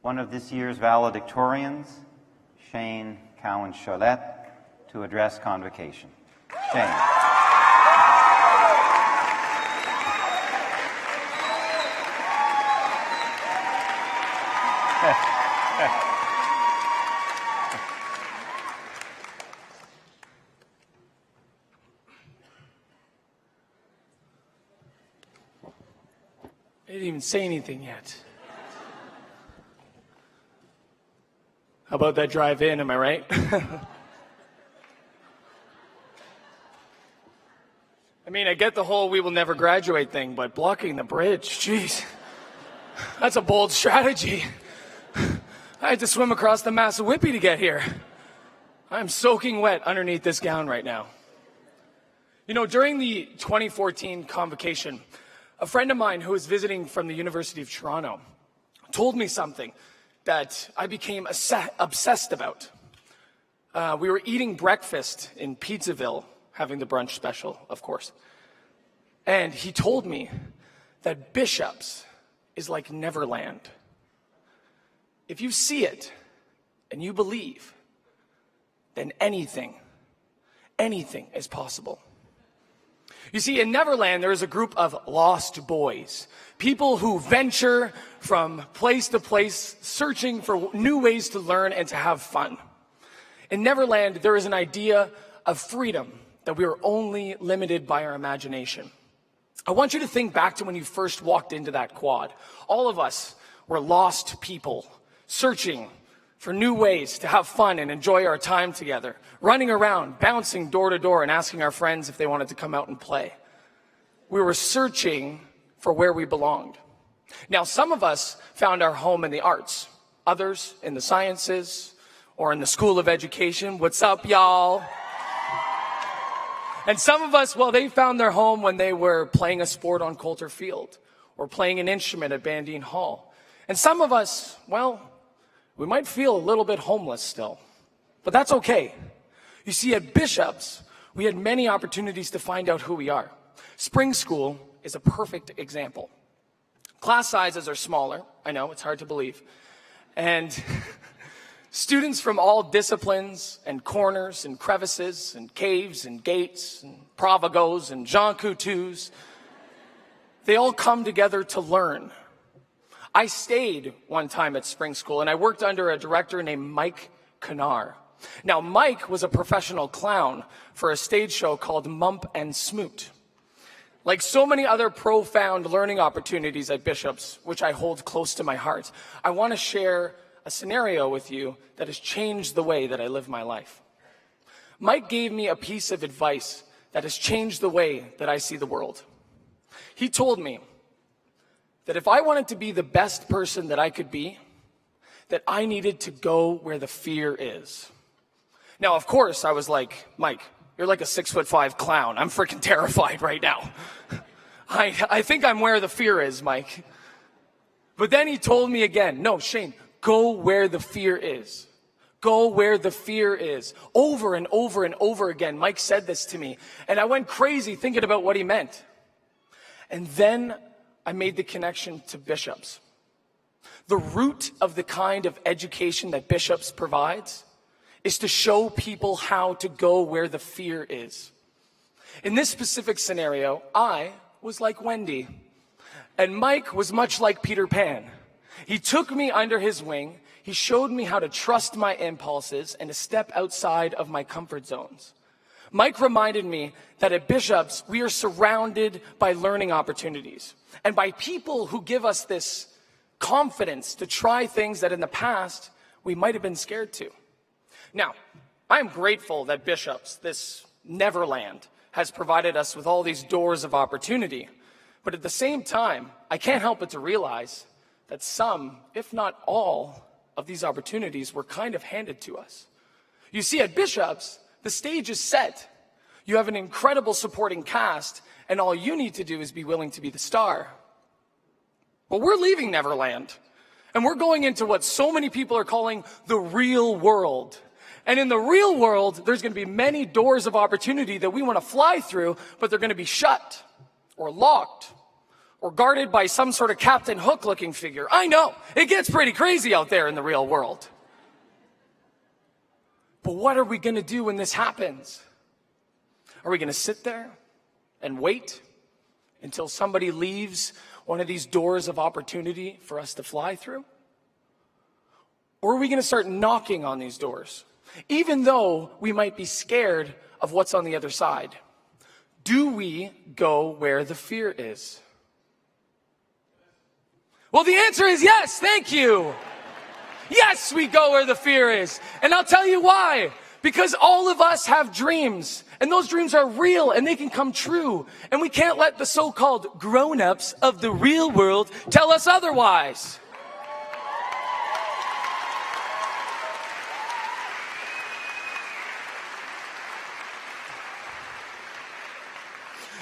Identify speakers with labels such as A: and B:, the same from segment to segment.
A: one of this year's valedictorians, Shayne Cowan-Cholette, to address convocation. Shayne.
B: I didn't even say anything yet. How about that drive in, am I right? I mean, I get the whole we will never graduate thing, but blocking the bridge, geez, that's a bold strategy. I had to swim across the Massawippi to get here. I'm soaking wet underneath this gown right now. You know, during the 2014 convocation, a friend of mine who was visiting from the University of Toronto told me something that I became obsessed about. We were eating breakfast in Pizzaville, having the brunch special, of course. And he told me that Bishops is like Neverland. If you see it and you believe, then anything is possible. You see, in Neverland, there is a group of lost boys, people who venture from place to place, searching for new ways to learn and to have fun. In Neverland, there is an idea of freedom, that we are only limited by our imagination. I want you to think back to when you first walked into that quad. All of us were lost people, searching for new ways to have fun and enjoy our time together, running around, bouncing door to door and asking our friends if they wanted to come out and play. We were searching for where we belonged. Now, some of us found our home in the arts, others in the sciences or in the School of Education. What's up, y'all? And some of us, well, they found their home when they were playing a sport on Coulter Field or playing an instrument at Bandine Hall. And some of us, well, we might feel a little bit homeless still, but that's okay. You see, at Bishops, we had many opportunities to find out who we are. Spring school is a perfect example. Class sizes are smaller. I know, it's hard to believe. And students from all disciplines and corners and crevices and caves and gates and Provagos and Jean Coutus, they all come together to learn. I stayed one time at spring school and I worked under a director named Mike Canar. Now, Mike was a professional clown for a stage show called Mump and Smoot. Like so many other profound learning opportunities at Bishops, which I hold close to my heart, I want to share a scenario with you that has changed the way that I live my life. Mike gave me a piece of advice that has changed the way that I see the world. He told me that if I wanted to be the best person that I could be, that I needed to go where the fear is. Now, of course, I was like, Mike, you're like a 6'5" clown. I'm freaking terrified right now. I think I'm where the fear is, Mike. But then he told me again, no, Shayne, go where the fear is. Go where the fear is. Over and over and over again, Mike said this to me. And I went crazy thinking about what he meant. And then I made the connection to Bishops. The root of the kind of education that Bishops provides is to show people how to go where the fear is. In this specific scenario, I was like Wendy, and Mike was much like Peter Pan. He took me under his wing. He showed me how to trust my impulses and to step outside of my comfort zones. Mike reminded me that at Bishops, we are surrounded by learning opportunities and by people who give us this confidence to try things that in the past we might have been scared to. Now, I'm grateful that Bishops, this Neverland, has provided us with all these doors of opportunity. But at the same time, I can't help but to realize that some, if not all, of these opportunities were kind of handed to us. You see, at Bishops, the stage is set. You have an incredible supporting cast, and all you need to do is be willing to be the star. But we're leaving Neverland, and we're going into what so many people are calling the real world. And in the real world, there's going to be many doors of opportunity that we want to fly through, but they're going to be shut or locked or guarded by some sort of Captain Hook looking figure. I know, it gets pretty crazy out there in the real world. But what are we going to do when this happens? Are we going to sit there and wait until somebody leaves one of these doors of opportunity for us to fly through? Or are we going to start knocking on these doors, even though we might be scared of what's on the other side? Do we go where the fear is? Well, the answer is yes. Thank you. Yes, we go where the fear is. And I'll tell you why. Because all of us have dreams. And those dreams are real and they can come true. And we can't let the so-called grown-ups of the real world tell us otherwise.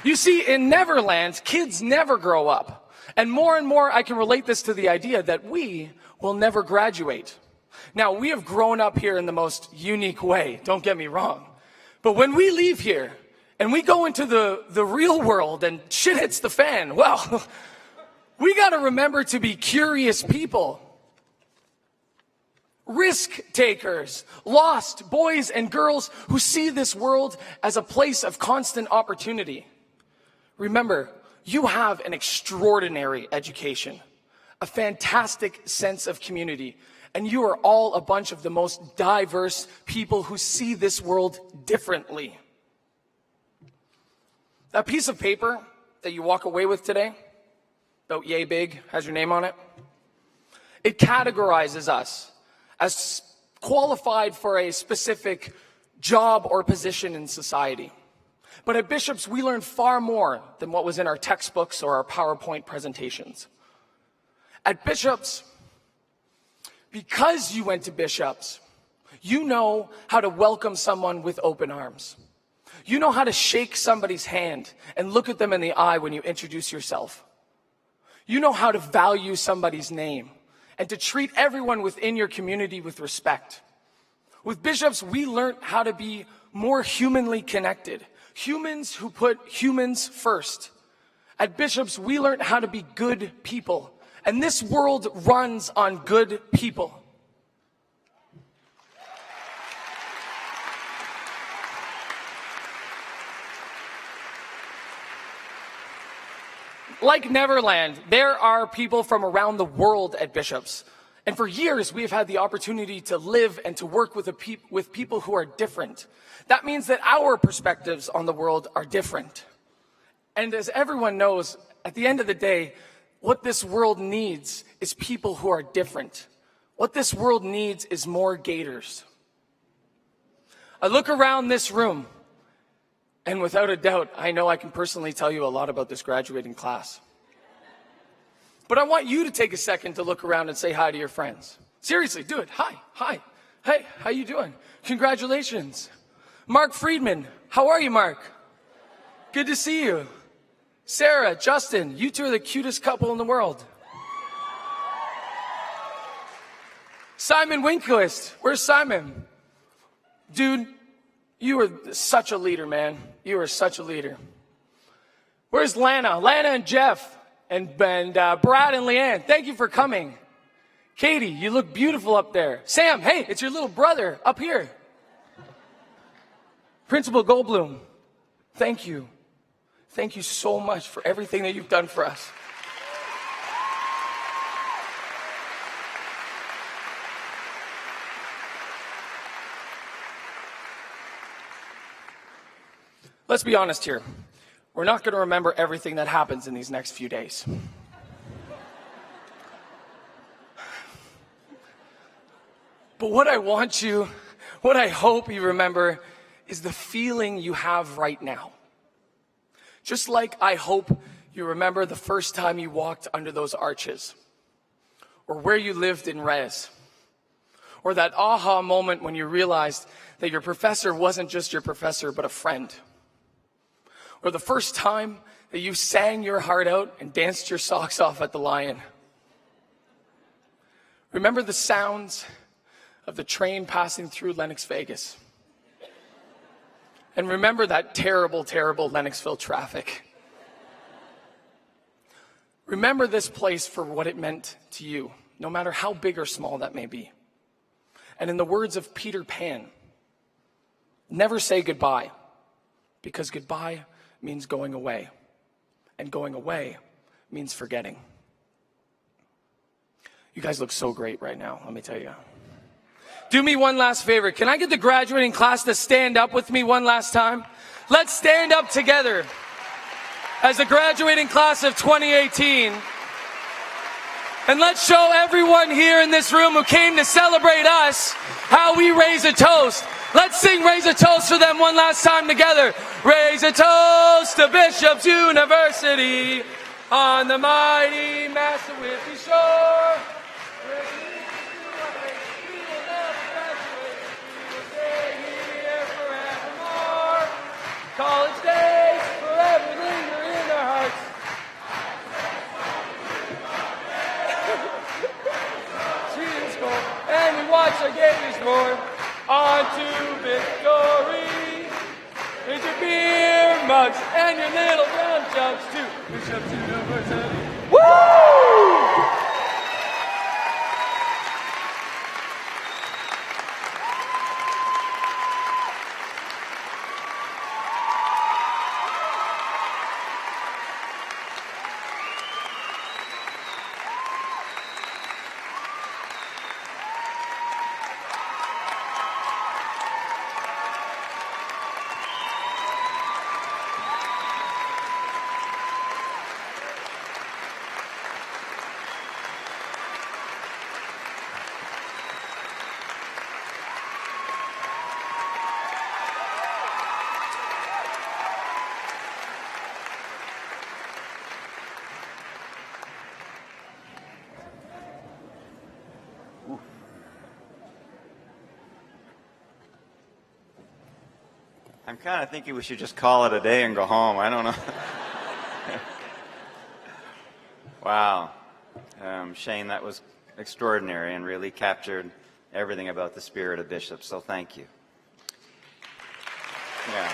B: You see, in Neverland, kids never grow up. And more, I can relate this to the idea that we will never graduate. Now, we have grown up here in the most unique way, don't get me wrong. But when we leave here and we go into the real world and shit hits the fan, well, we got to remember to be curious people. Risk takers, lost boys and girls who see this world as a place of constant opportunity. Remember, you have an extraordinary education, a fantastic sense of community, and you are all a bunch of the most diverse people who see this world differently. That piece of paper that you walk away with today, about yay big, has your name on it, it categorizes us as qualified for a specific job or position in society. But at Bishops, we learn far more than what was in our textbooks or our PowerPoint presentations. At Bishops, because you went to Bishops, you know how to welcome someone with open arms. You know how to shake somebody's hand and look at them in the eye when you introduce yourself. You know how to value somebody's name and to treat everyone within your community with respect. With Bishops, we learned how to be more humanly connected. Humans who put humans first. At Bishops, we learned how to be good people. And this world runs on good people. Like Neverland, there are people from around the world at Bishops. And for years, we have had the opportunity to live and to work with people who are different. That means that our perspectives on the world are different. And as everyone knows, at the end of the day, what this world needs is people who are different. What this world needs is more gators. I look around this room, and without a doubt, I know I can personally tell you a lot about this graduating class. But I want you to take a second to look around and say hi to your friends. Seriously, do it. Hi. Hey, how you doing? Congratulations. Mark Friedman. How are you, Mark? Good to see you. Sarah, Justin, you two are the cutest couple in the world. Simon Winquist. Where's Simon? Dude, you are such a leader, man. You are such a leader. Where's Lana? Lana and Jeff. And Brad and Leanne, thank you for coming. Katie, you look beautiful up there. Sam, hey, it's your little brother up here. Principal Goldblum, thank you. Thank you so much for everything that you've done for us. Let's be honest here. We're not going to remember everything that happens in these next few days. But what I hope you remember is the feeling you have right now. Just like I hope you remember the first time you walked under those arches, or where you lived in res, or that aha moment when you realized that your professor wasn't just your professor, but a friend. Or the first time that you sang your heart out and danced your socks off at the Lion. Remember the sounds of the train passing through Lenox, Vegas. And remember that terrible, terrible Lennoxville traffic. Remember this place for what it meant to you, no matter how big or small that may be. And in the words of Peter Pan, never say goodbye, because goodbye means going away, and going away means forgetting. You guys look so great right now, let me tell you. Do me one last favor. Can I get the graduating class to stand up with me one last time? Let's stand up together as the graduating class of 2018. And let's show everyone here in this room who came to celebrate us how we raise a toast. Let's sing Raise a Toast for them one last time together. Raise a toast to Bishop's University on the mighty Massawippi shore. College days forever linger in our hearts. Cheers, go, and we watch our gators roar. On to victory. Here's your beer mugs and your little brown jugs too. Bishop's University. Woo!
A: I'm kind of thinking we should just call it a day and go home. I don't know. Wow. Shayne, that was extraordinary and really captured everything about the spirit of Bishop, so thank you. Yeah.